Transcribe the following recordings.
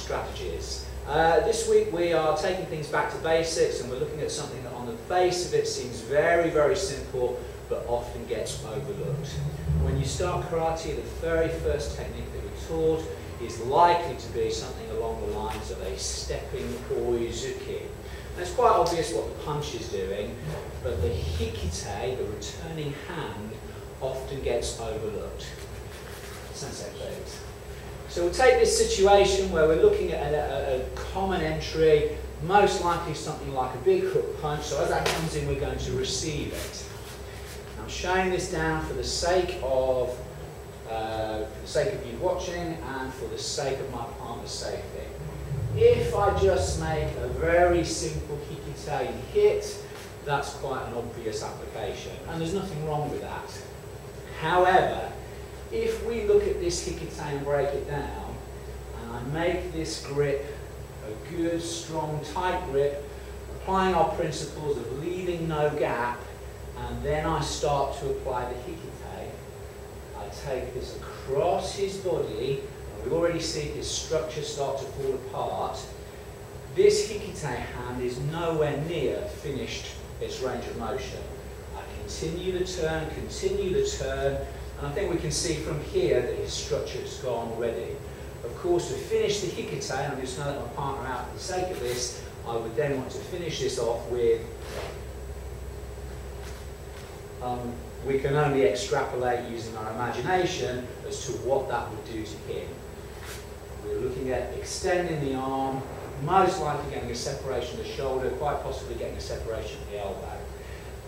Strategies. This week we are taking things back to basics, and we're looking at something that on the face of it seems very, very simple but often gets overlooked. When you start karate, the very first technique that you're taught is likely to be something along the lines of a stepping koryu. And it's quite obvious what the punch is doing, but the hikite, the returning hand, often gets overlooked. Sensei, please. So we'll take this situation where we're looking at a common entry, most likely something like a big hook punch. So as that comes in, we're going to receive it. I'm showing this down for the sake of you watching and for the sake of my partner's safety. If I just make a very simple hikite hit, that's quite an obvious application, and there's nothing wrong with that. However, if we look at this hikite and break it down, and I make this grip a good, strong, tight grip, applying our principles of leaving no gap, and then I start to apply the hikite, I take this across his body, and we already see his structure start to fall apart. This hikite hand is nowhere near finished its range of motion. I continue the turn, and I think we can see from here that his structure has gone already. Of course, to finish the hikite, and I'm just going to let my partner out for the sake of this, I would then want to finish this off with, we can only extrapolate using our imagination as to what that would do to him. We're looking at extending the arm, most likely getting a separation of the shoulder, quite possibly getting a separation of the elbow.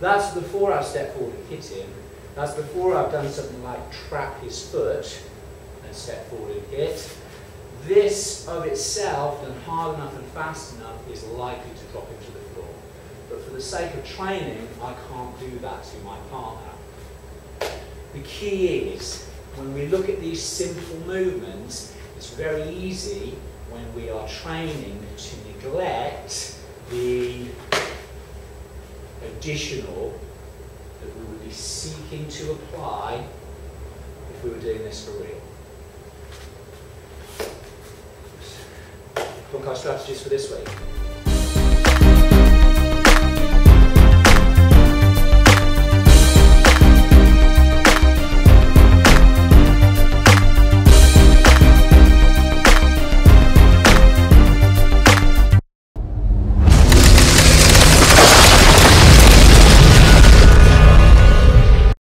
That's before I've stepped forward and hit him. That's before I've done something like trap his foot and step forward and hit. This of itself, done hard enough and fast enough, is likely to drop him to the floor. But for the sake of training, I can't do that to my partner. The key is, when we look at these simple movements, it's very easy when we are training to neglect the additional that we would be seeking to apply if we were doing this for real. Bunkai strategies for this week.